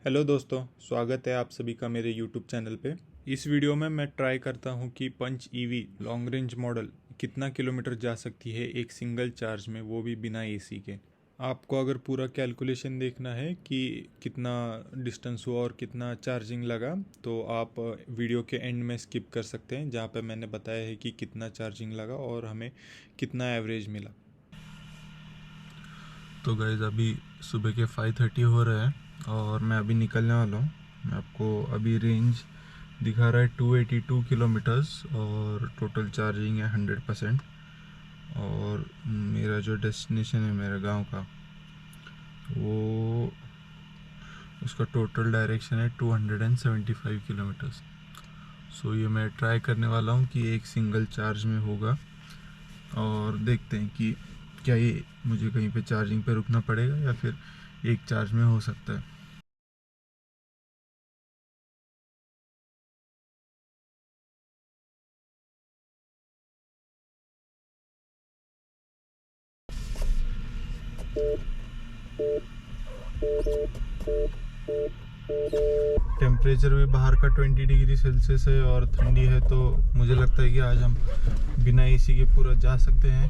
Hello दोस्तों, स्वागत है आप सभी का मेरे यूट्यूब चैनल पे। इस वीडियो में मैं ट्राई करता हूँ कि Punch EV long range model कितना किलोमीटर जा सकती है एक सिंगल चार्ज में, वो भी बिना एसी के। आपको अगर पूरा कैलकुलेशन देखना है कि कितना डिस्टेंस हुआ और कितना चार्जिंग लगा, तो आप वीडियो के एंड में स्किप कर सकते हैं, जहाँ पे मैंने बताया है कि कितना चार्जिंग लगा और हमें कितना एवरेज मिला। तो गाइज अभी सुबह के 5:30 हो रहे हैं और मैं अभी निकलने वाला हूँ। मैं आपको अभी रेंज दिखा रहा है 282 किलोमीटर्स और टोटल चार्जिंग है 100%। और मेरा जो डेस्टिनेशन है मेरे गांव का, वो उसका टोटल डायरेक्शन है 275 किलोमीटर्स। सो ये मैं ट्राई करने वाला हूँ कि एक सिंगल चार्ज में होगा, और देखते हैं कि क्या ये मुझे कहीं पे चार्जिंग पे रुकना पड़ेगा या फिर एक चार्ज में हो सकता है। टेम्परेचर भी बाहर का 20 डिग्री सेल्सियस है और ठंडी है, तो मुझे लगता है कि आज हम बिना एसी के पूरा जा सकते हैं।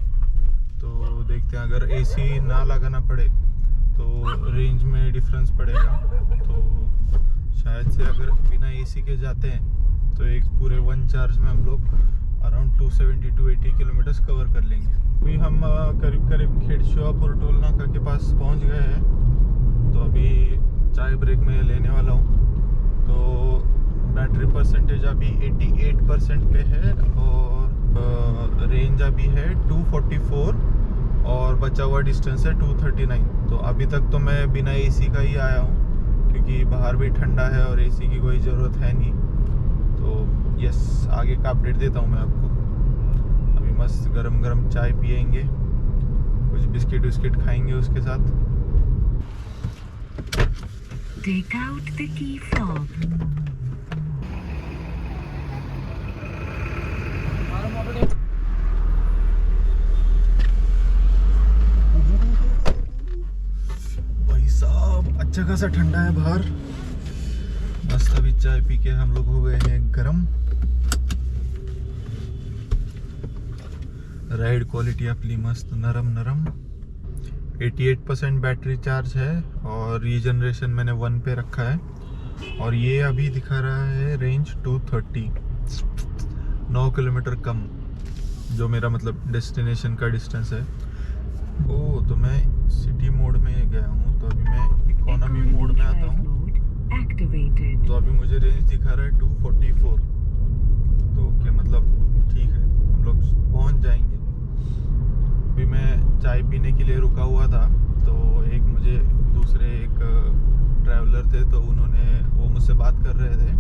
तो देखते हैं, अगर एसी ना लगाना पड़े तो रेंज में डिफरेंस पड़ेगा। तो शायद से अगर बिना एसी के जाते हैं तो एक पूरे वन चार्ज में हम लोग अराउंड 270-280 किलोमीटर्स कवर कर लेंगे। अभी हम करीब करीब खेड़शुआपुर टोल नाका के पास पहुंच गए हैं। तो अभी चाय ब्रेक में लेने वाला हूँ। तो बैटरी परसेंटेज अभी 88% पे है और रेंज अभी है 244 और बचा हुआ डिस्टेंस है 239। तो अभी तक तो मैं बिना एसी का ही आया हूँ, क्योंकि बाहर भी ठंडा है और एसी की कोई ज़रूरत है नहीं। तो यस, आगे का अपडेट देता हूँ मैं आपको। अभी मस्त गरम गरम चाय पियेंगे, कुछ बिस्किट विस्किट खाएंगे उसके साथ। Take out the key fob. भाई साहब, अच्छा खासा ठंडा है बाहर। मस्त अभी चाय पी के हम लोग हो गए हैं गरम। राइड क्वालिटी अपनी मस्त नरम नरम। 88% बैटरी चार्ज है और रीजनरेशन मैंने 1 पे रखा है। और ये अभी दिखा रहा है रेंज 230, 9 किलोमीटर कम, जो मेरा मतलब डेस्टिनेशन का डिस्टेंस है। ओ, तो मैं सिटी मोड में गया हूँ, तो अभी मैं इकोनॉमी मोड में आता हूँ। तो अभी मुझे रेंज दिखा रहा है 244। तो क्या मतलब, ठीक है, हम लोग पहुँच जाएंगे। अभी मैं चाय पीने के लिए रुका हुआ था, तो एक मुझे दूसरे एक ट्रैवलर थे, तो वो मुझसे बात कर रहे थे।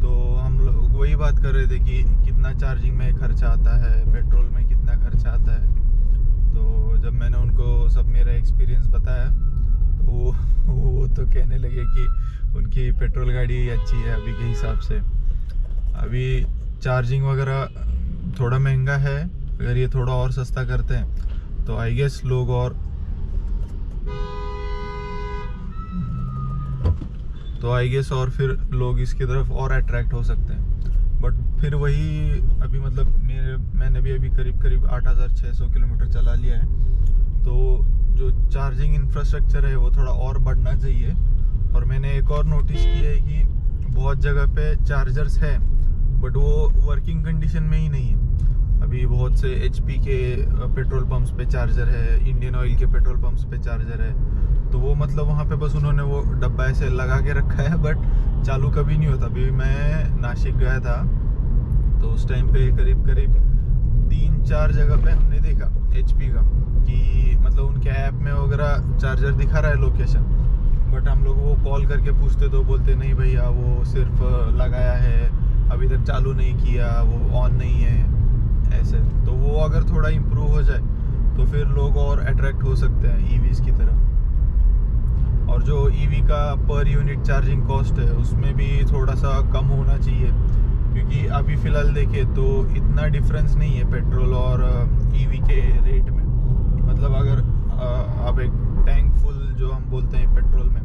तो हम लोग वही बात कर रहे थे कि कितना चार्जिंग में खर्चा आता है, पेट्रोल में कितना खर्चा आता है। तो जब मैंने उनको सब मेरा एक्सपीरियंस बताया, तो वो तो कहने लगे कि उनकी पेट्रोल गाड़ी अच्छी है अभी के हिसाब से। अभी चार्जिंग वगैरह थोड़ा महंगा है, अगर ये थोड़ा और सस्ता करते हैं तो आई गेस लोग और फिर लोग इसकी तरफ और अट्रैक्ट हो सकते हैं। बट फिर वही, अभी मतलब मैंने भी अभी करीब 8600 किलोमीटर चला लिया है। तो जो चार्जिंग इंफ्रास्ट्रक्चर है वो थोड़ा और बढ़ना चाहिए। और मैंने एक और नोटिस किया है कि बहुत जगह पे चार्जर्स है, बट वो वर्किंग कंडीशन में ही नहीं है। अभी बहुत से HP के पेट्रोल पंप्स पे चार्जर है, इंडियन ऑयल के पेट्रोल पंप्स पे चार्जर है। तो वो मतलब वहाँ पे बस उन्होंने वो डब्बा ऐसे लगा के रखा है, बट चालू कभी नहीं होता। अभी मैं नासिक गया था, तो उस टाइम पे करीब 3-4 जगह पे हमने देखा HP का कि मतलब उनके ऐप में वगैरह चार्जर दिखा रहा है लोकेशन, बट हम लोग वो कॉल करके पूछते तो बोलते नहीं भैया, वो सिर्फ लगाया है, अभी तक चालू नहीं किया, वो ऑन नहीं है ऐसे। तो वो अगर थोड़ा इम्प्रूव हो जाए तो फिर लोग और अट्रैक्ट हो सकते हैं EVs की तरफ। और जो EV का पर यूनिट चार्जिंग कॉस्ट है, उसमें भी थोड़ा सा कम होना चाहिए, क्योंकि अभी फ़िलहाल देखें तो इतना डिफरेंस नहीं है पेट्रोल और EV के रेट में। मतलब अगर आप एक टैंक फुल जो हम बोलते हैं पेट्रोल में,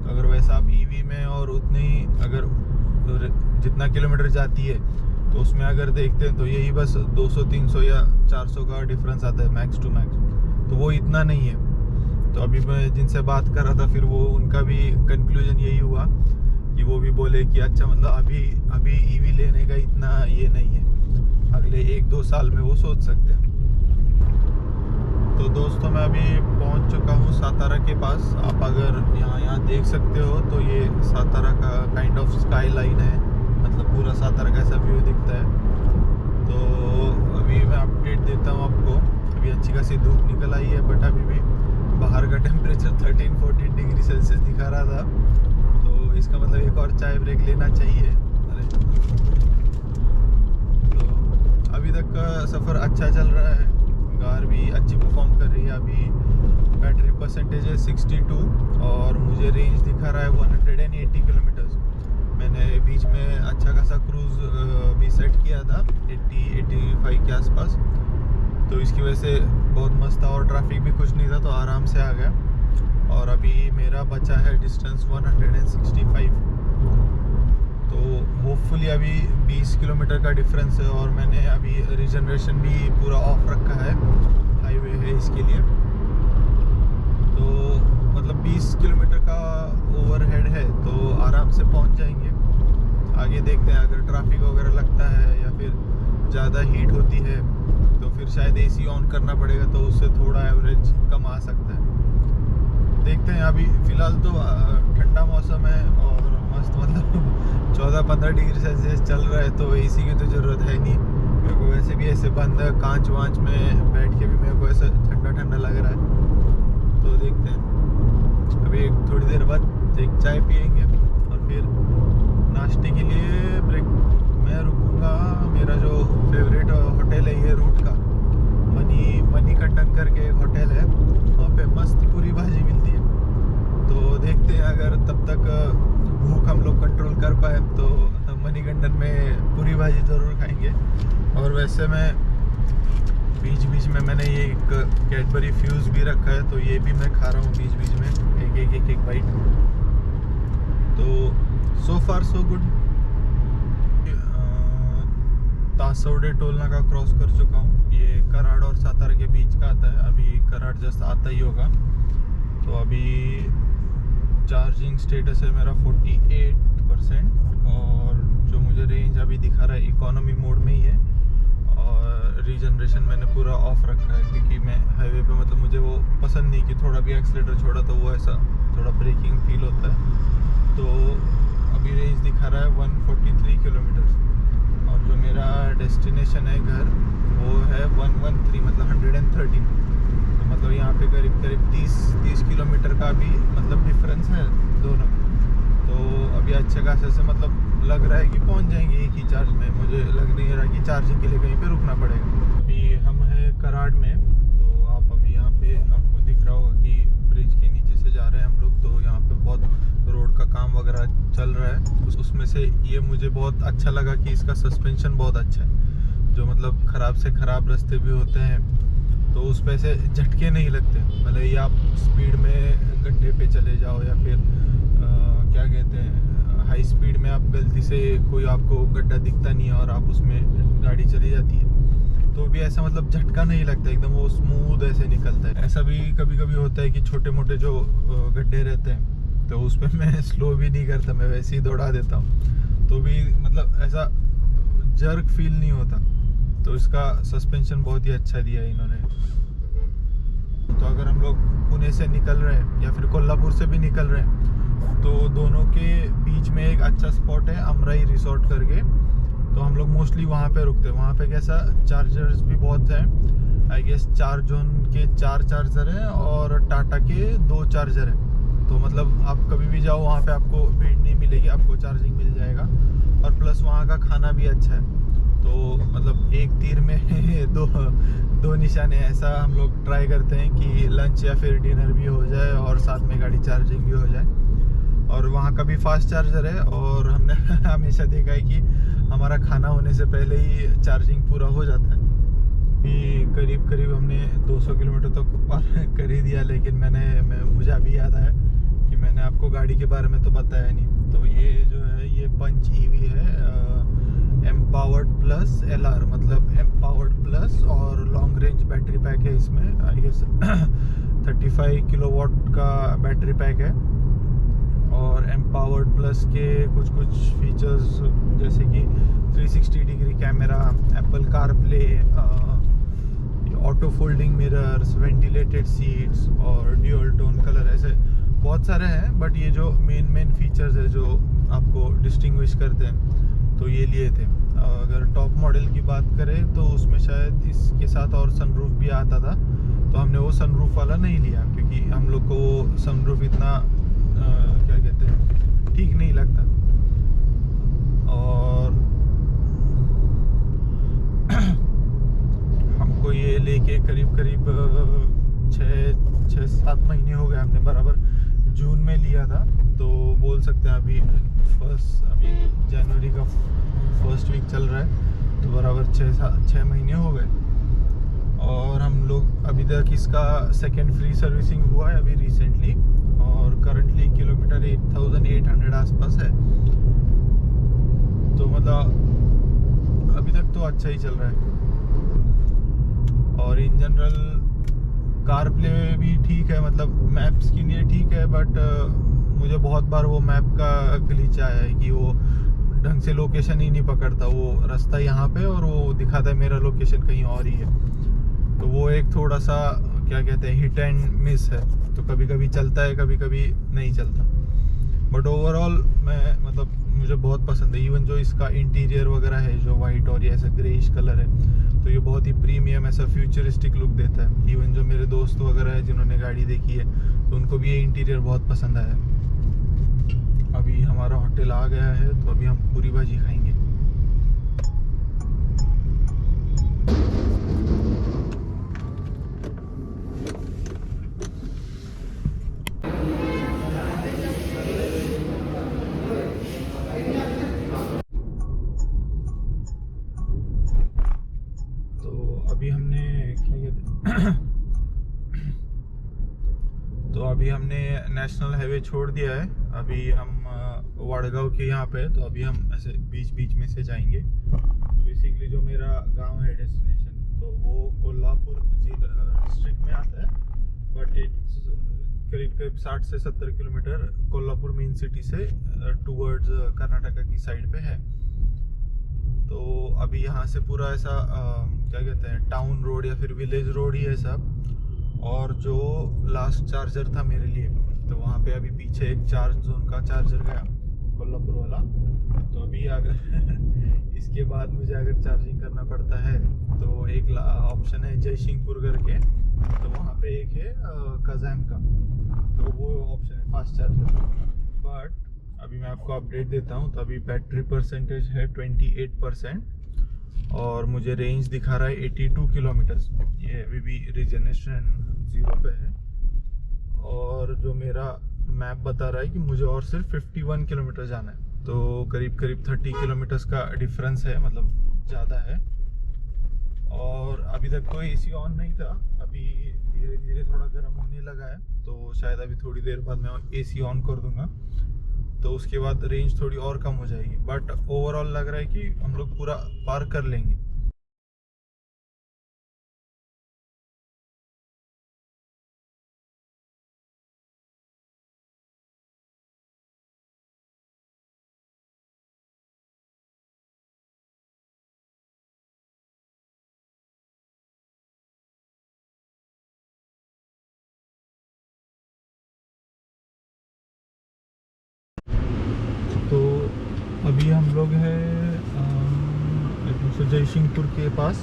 तो अगर वैसा ईवी में और उतने ही अगर जितना किलोमीटर जाती है तो उसमें अगर देखते हैं तो यही बस 200 300 या 400 का डिफरेंस आता है मैक्स टू मैक्स, तो वो इतना नहीं है। तो अभी मैं जिनसे बात कर रहा था फिर वो उनका भी कंक्लूजन यही हुआ कि वो भी बोले कि अच्छा मतलब अभी ईवी लेने का इतना ये नहीं है, अगले 1-2 साल में वो सोच सकते हैं। तो दोस्तों मैं अभी पहुंच चुका हूं सातारा के पास। आप अगर यहाँ देख सकते हो तो ये सातारा का काइंड ऑफ स्काई लाइन है, मतलब पूरा सातारा का ऐसा व्यू दिखता है। तो अभी मैं अपडेट देता हूं आपको। अभी अच्छी खासी धूप निकल आई है बट अभी भी बाहर का टेम्परेचर 13-14 डिग्री सेल्सियस दिखा रहा था, तो इसका मतलब एक और चाय ब्रेक लेना चाहिए। तो अभी तक का सफ़र अच्छा चल रहा है, कार भी अच्छी परफॉर्म कर रही है। अभी बैटरी परसेंटेज है 62 और मुझे रेंज दिखा रहा है 180 किलोमीटर्स। मैंने बीच में अच्छा खासा क्रूज़ भी सेट किया था 80-85 के आसपास, तो इसकी वजह से बहुत मस्त था और ट्रैफिक भी कुछ नहीं था तो आराम से आ गया। और अभी मेरा बचा है डिस्टेंस 165, तो होपफुली अभी 20 किलोमीटर का डिफरेंस है और मैंने अभी रीजनरेशन भी पूरा ऑफ रखा है, हाईवे है इसके लिए। तो मतलब 20 किलोमीटर का ओवरहेड है तो आराम से पहुंच जाएंगे। आगे देखते हैं, अगर ट्रैफिक वगैरह लगता है या फिर ज़्यादा हीट होती है तो फिर शायद एसी ऑन करना पड़ेगा, तो उससे थोड़ा एवरेज कम आ सकता है। देखते हैं। अभी फ़िलहाल तो ठंडा मौसम है और मस्त मतलब 14-15 डिग्री सेल्सियस चल रहा है, तो एसी की तो ज़रूरत है नहीं। मेरे को वैसे भी ऐसे बंद कांच वांच में बैठ के भी मेरे को ऐसा ठंडा ठंडा लग रहा है। तो देखते हैं, अभी थोड़ी देर बाद एक चाय पियेंगे और फिर नाश्ते के लिए ब्रेक मैं रुकूंगा। मेरा जो फेवरेट होटल है ये रूट का मणिकंदन करके एक होटल है, वहाँ पे मस्त पूरी भाजी मिलती है। तो देखते हैं अगर तब तक भूख हम लोग कंट्रोल कर पाए तो मणिकंदन में पूरी भाजी ज़रूर खाएंगे। और वैसे मैं बीच बीच में मैंने ये एक कैडबरी फ्यूज़ भी रखा है, तो ये भी मैं खा रहा हूँ बीच बीच में एक बाइट। तो सो फार सो गुड। तासौडे टोल नाका क्रॉस कर चुका हूँ। ये कराड़ और सातारा के बीच का आता है, अभी कराड़ जस्ट आता ही होगा। तो अभी चार्जिंग स्टेटस है मेरा 48% और जो मुझे रेंज अभी दिखा रहा है इकोनॉमी मोड में ही है। और रीजनरेशन मैंने पूरा ऑफ रखा है क्योंकि मैं हाईवे पे मतलब मुझे वो पसंद नहीं कि थोड़ा भी एक्सीलेटर छोड़ा तो वो ऐसा थोड़ा ब्रेकिंग फील होता है। तो अभी रेंज दिखा रहा है 143 किलोमीटर्स और जो मेरा डेस्टिनेशन है घर वो है 113 मतलब 130। तो मतलब यहाँ पे करीब 30 किलोमीटर का भी मतलब डिफरेंस है दोनों। तो अभी अच्छे खासे से मतलब लग रहा है कि पहुँच जाएंगे एक ही चार्ज में। मुझे लग नहीं रहा कि चार्जिंग के लिए कहीं पे रुकना पड़ेगा। अभी हम हैं कराड़ में, तो आप अभी यहाँ पे आपको दिख रहा होगा कि ब्रिज के नीचे से जा रहे हैं हम लोग। तो यहाँ पे बहुत रोड का काम वगैरह चल रहा है। उसमें से ये मुझे बहुत अच्छा लगा कि इसका सस्पेंशन बहुत अच्छा है। जो मतलब ख़राब से ख़राब रास्ते भी होते हैं तो उस पे से झटके नहीं लगते, भले ही आप स्पीड में गड्ढे पे चले जाओ या फिर क्या कहते हैं हाई स्पीड में आप गलती से कोई आपको गड्ढा दिखता नहीं है और आप उसमें गाड़ी चली जाती है तो भी ऐसा मतलब झटका नहीं लगता, एकदम वो स्मूथ ऐसे निकलता है। ऐसा भी कभी कभी होता है कि छोटे मोटे जो गड्ढे रहते हैं तो उस पर मैं स्लो भी नहीं करता, मैं वैसे ही दौड़ा देता हूँ तो भी मतलब ऐसा जर्क फील नहीं होता। तो इसका सस्पेंशन बहुत ही अच्छा दिया है इन्होंने। तो अगर हम लोग पुणे से निकल रहे हैं या फिर कोल्हापुर से भी निकल रहे हैं तो दोनों के बीच में एक अच्छा स्पॉट है अमराई रिसोर्ट करके। तो हम लोग मोस्टली वहाँ पे रुकते हैं। वहाँ पे कैसा चार्जर्स भी बहुत हैं, आई गेस 4 जोन के 4 चार्जर हैं और टाटा के 2 चार्जर हैं। तो मतलब आप कभी भी जाओ वहाँ पे आपको भीड़ नहीं मिलेगी, आपको चार्जिंग मिल जाएगा। और प्लस वहाँ का खाना भी अच्छा है। तो मतलब एक तीर में दो निशाने, ऐसा हम लोग ट्राई करते हैं कि लंच या फिर डिनर भी हो जाए और साथ में गाड़ी चार्जिंग भी हो जाए। और वहाँ का भी फास्ट चार्जर है और हमने हमेशा देखा है कि हमारा खाना होने से पहले ही चार्जिंग पूरा हो जाता है। करीब हमने 200 किलोमीटर तक पार कर ही दिया, लेकिन मुझे अभी याद आया कि मैं मैंने आपको गाड़ी के बारे में तो बताया नहीं। तो ये जो है ये पंच ईवी है, एम्पावर्ड प्लस LR, मतलब एम्पावर्ड प्लस और लॉन्ग रेंज बैटरी पैक है इसमें। आई गेस 35 किलोवाट का बैटरी पैक है। और एम्पावर्ड प्लस के कुछ फीचर्स जैसे कि 360 degree camera, Apple CarPlay, auto folding mirrors, ventilated seats और ड्यूअल टोन कलर, ऐसे बहुत सारे हैं। बट ये जो मेन फीचर्स है जो आपको डिस्टिंग्विश करते हैं तो ये लिए थे। अगर टॉप मॉडल की बात करें तो उसमें शायद इसके साथ और सनरूफ भी आता था, तो हमने वो सनरूफ वाला नहीं लिया क्योंकि हम लोग को वो सनरूफ इतना क्या कहते हैं ठीक नहीं लगता। और हमको ये लेके करीब 6-7 महीने हो गए। हमने बराबर जून में लिया था, तो बोल सकते हैं अभी जनवरी का फर्स्ट वीक चल रहा है, तो बराबर 6 महीने हो गए। और हम लोग अभी तक इसका सेकेंड फ्री सर्विसिंग हुआ है अभी रिसेंटली, और करंटली किलोमीटर 8800 आसपास है। तो मतलब अभी तक तो अच्छा ही चल रहा है। और इन जनरल कार प्ले भी ठीक है, मतलब मैप्स के लिए ठीक है, बट मुझे बहुत बार वो मैप का ग्लिच आया है कि वो ढंग से लोकेशन ही नहीं पकड़ता। वो रास्ता यहाँ पे और वो दिखाता है मेरा लोकेशन कहीं और ही है। तो वो एक थोड़ा सा क्या कहते हैं हिट एंड मिस है। तो कभी कभी चलता है, कभी कभी नहीं चलता। बट ओवरऑल मतलब मुझे बहुत पसंद है। इवन जो इसका इंटीरियर वगैरह है जो वाइट और ये ऐसा ग्रेइश कलर है, तो ये बहुत ही प्रीमियम ऐसा फ्यूचरिस्टिक लुक देता है। इवन जो मेरे दोस्त वगैरह है जिन्होंने गाड़ी देखी है तो उनको भी ये इंटीरियर बहुत पसंद आया। अभी हमारा होटल आ गया है, तो अभी हम पूरी भाजी खाएंगे। अभी हमने नेशनल हाईवे छोड़ दिया है। अभी हम वडगांव के यहाँ पे है, तो अभी हम ऐसे बीच में से जाएंगे। तो बेसिकली जो मेरा गांव है डेस्टिनेशन, तो वो कोल्हापुर डिस्ट्रिक्ट में आता है, बट इट्स करीब 60 से 70 किलोमीटर कोल्हापुर मेन सिटी से टूवर्ड्स कर्नाटका की साइड पे है। तो अभी यहाँ से पूरा ऐसा क्या कहते हैं टाउन रोड या फिर विलेज रोड ही है सब। और जो लास्ट चार्जर था मेरे लिए, तो वहाँ पे अभी पीछे एक चार्ज जोन का चार्जर गया कोल्हापुर वाला। तो अभी अगर इसके बाद मुझे अगर चार्जिंग करना पड़ता है तो एक ऑप्शन है जयसिंहपुर करके, तो वहाँ पे एक है कज़ैम का, तो वो ऑप्शन है फास्ट चार्जर। बट अभी मैं आपको अपडेट देता हूँ। तो अभी बैटरी परसेंटेज है 28% और मुझे रेंज दिखा रहा है 82 किलोमीटर्स। ये अभी भी रिजनरेशन 0 पे है। और जो मेरा मैप बता रहा है कि मुझे और सिर्फ 51 किलोमीटर जाना है, तो करीब 30 किलोमीटर्स का डिफरेंस है, मतलब ज़्यादा है। और अभी तक कोई एसी ऑन नहीं था, अभी धीरे धीरे थोड़ा गर्म होने लगा है, तो शायद अभी थोड़ी देर बाद मैं एसी ऑन कर दूंगा, तो उसके बाद रेंज थोड़ी और कम हो जाएगी। बट ओवरऑल लग रहा है कि हम लोग पूरा पार कर लेंगे। तो अभी हम लोग हैं जयसिंहपुर के पास,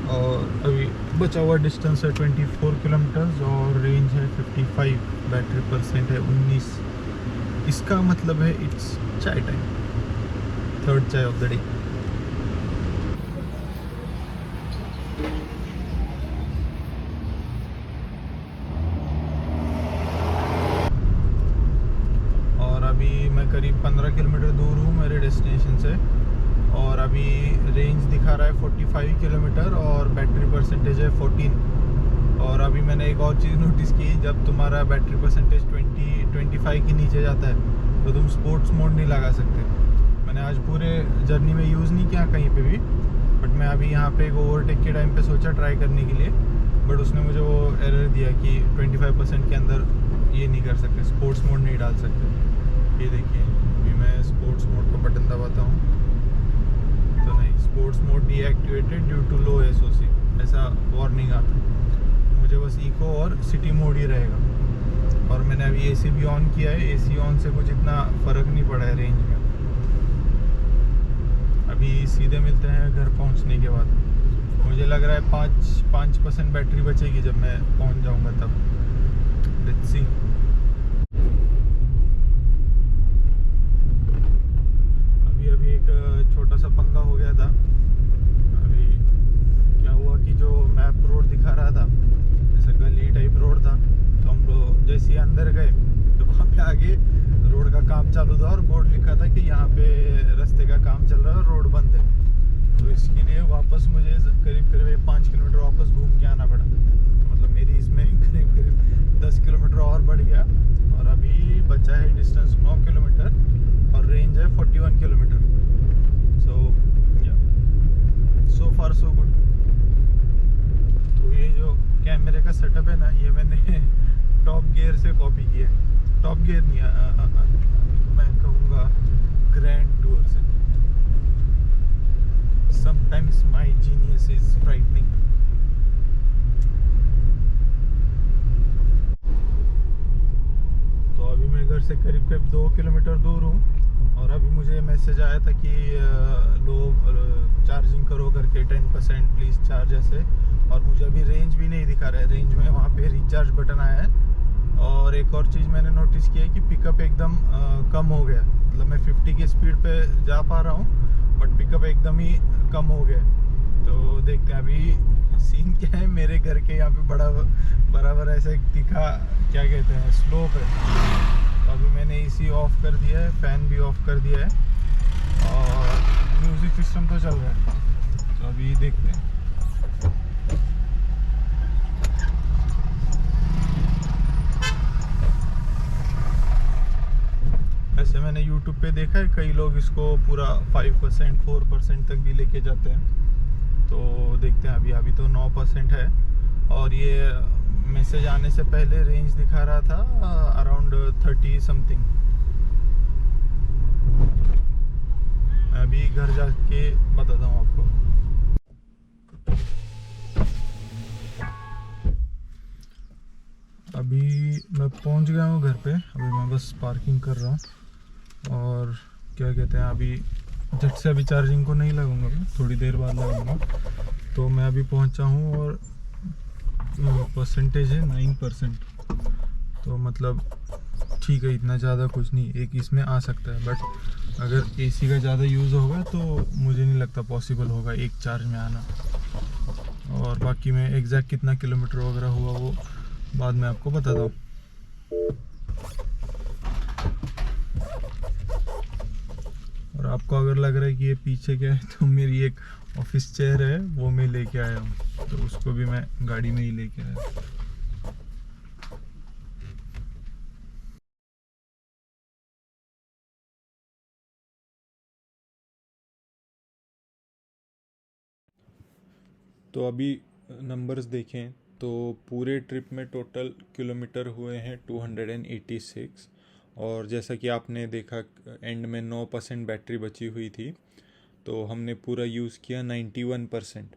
और अभी बचा हुआ डिस्टेंस है 24 किलोमीटर्स और रेंज है 55, बैटरी परसेंट है 19। इसका मतलब है इट्स चाय टाइम, थर्ड चाय ऑफ द डे। करीब 15 किलोमीटर दूर हूँ मेरे डेस्टिनेशन से, और अभी रेंज दिखा रहा है 45 किलोमीटर और बैटरी परसेंटेज है 14। और अभी मैंने एक और चीज़ नोटिस की, जब तुम्हारा बैटरी परसेंटेज 25 के नीचे जाता है तो तुम स्पोर्ट्स मोड नहीं लगा सकते। मैंने आज पूरे जर्नी में यूज़ नहीं किया कहीं पे भी, बट मैं अभी यहाँ पे एक ओवरटेक के टाइम पे सोचा ट्राई करने के लिए, बट उसने मुझे वो एरर दिया कि 25% के अंदर ये नहीं कर सकते, स्पोर्ट्स मोड नहीं डाल सकते। ये देखिए अभी मैं स्पोर्ट्स मोड का बटन दबाता हूँ तो नहीं, sports mode deactivated due to low SOC, ऐसा वार्निंग आता है। मुझे बस इको और सिटी मोड ही रहेगा। और मैंने अभी एसी भी ऑन किया है, एसी ऑन से कुछ इतना फ़र्क नहीं पड़ा है रेंज में। अभी सीधे मिलते हैं घर पहुंचने के बाद। मुझे लग रहा है 5% बैटरी बचेगी जब मैं पहुंच जाऊंगा तब। Let's see. अभी एक छोटा सा पंगा हो गया था। अभी क्या हुआ कि जो मैप रोड दिखा रहा था, जैसे गली टाइप रोड था, तो हम लोग जैसे ही अंदर गए तो वहाँ पे आगे रोड का काम चालू था और बोर्ड लिखा था कि यहाँ पे रास्ते का काम चल रहा है, रोड बंद है। तो इसके लिए वापस मुझे करीब 5 किलोमीटर वापस घूम के आना पड़ा। तो मतलब मेरी इसमें करीब 10 किलोमीटर और बढ़ गया, और अभी बचा है डिस्टेंस 9 किलोमीटर और रेंज है 41 किलोमीटर। सो फार सो गुड। तो ये जो कैमरे का सेटअप है ना, ये मैंने टॉप गियर से कॉपी किया है। टॉप गियर नहीं, मैं कहूँगा ग्रैंड टूर से। Sometimes my genius is frightening. तो अभी मैं घर से करीब 2 किलोमीटर दूर हूँ, और अभी मुझे मैसेज आया था कि लोग चार्जिंग करो करके 10% प्लीज़ चार्ज ऐसे। और मुझे अभी रेंज भी नहीं दिखा रहा है, रेंज में वहाँ पे रिचार्ज बटन आया है। और एक और चीज़ मैंने नोटिस किया है कि पिकअप एकदम कम हो गया। मतलब मैं 50 की स्पीड पे जा पा रहा हूँ, बट पिकअप एकदम ही कम हो गया। तो देखते हैं अभी सीन क्या है। मेरे घर के यहाँ पे बराबर ऐसे दिखा, क्या कहते हैं, स्लोप है। तो अभी मैंने एसी ऑफ कर दिया है, फ़ैन भी ऑफ कर दिया है, और म्यूज़िक सिस्टम तो चल रहा है। तो अभी देखते हैं। वैसे मैंने YouTube पे देखा है कई लोग इसको पूरा 5% 4% तक भी लेके जाते हैं। तो देखते हैं। अभी तो 9% है, और ये मैसेज आने से पहले रेंज दिखा रहा था अराउंड 30 समथिंग। मैं अभी घर जाके बताता हूँ आपको। अभी मैं पहुँच गया हूँ घर पे। अभी मैं बस पार्किंग कर रहा हूँ, और क्या कहते हैं, अभी झट से अभी चार्जिंग को नहीं लगूंगा, मैं थोड़ी देर बाद लगाऊंगा। तो मैं अभी पहुंचा हूं, और परसेंटेज है 9%। तो मतलब ठीक है, इतना ज़्यादा कुछ नहीं, एक इसमें आ सकता है। बट अगर एसी का ज़्यादा यूज़ होगा तो मुझे नहीं लगता पॉसिबल होगा एक चार्ज में आना। और बाकी मैं एग्जैक्ट कितना किलोमीटर वगैरह हुआ वो बाद में आपको बताता हूँ। और आपको अगर लग रहा है कि ये पीछे क्या है, तो मेरी एक ऑफिस चेयर है, वो मैं लेके आया हूँ, तो उसको भी मैं गाड़ी में ही लेके आया। तो अभी नंबर्स देखें तो पूरे ट्रिप में टोटल किलोमीटर हुए हैं 286। और जैसा कि आपने देखा एंड में 9% बैटरी बची हुई थी, तो हमने पूरा यूज़ किया 91%।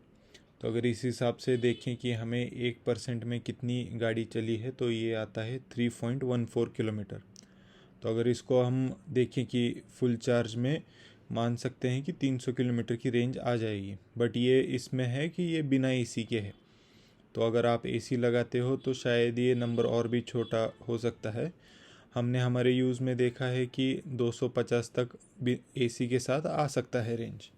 तो अगर इस हिसाब से देखें कि हमें 1% में कितनी गाड़ी चली है, तो ये आता है 3.14 किलोमीटर। तो अगर इसको हम देखें कि फुल चार्ज में मान सकते हैं कि 300 किलोमीटर की रेंज आ जाएगी। बट ये इसमें है कि ये बिना एसी के है, तो अगर आप एसी लगाते हो तो शायद ये नंबर और भी छोटा हो सकता है। हमने हमारे यूज़ में देखा है कि 250 तक भी एसी के साथ आ सकता है रेंज।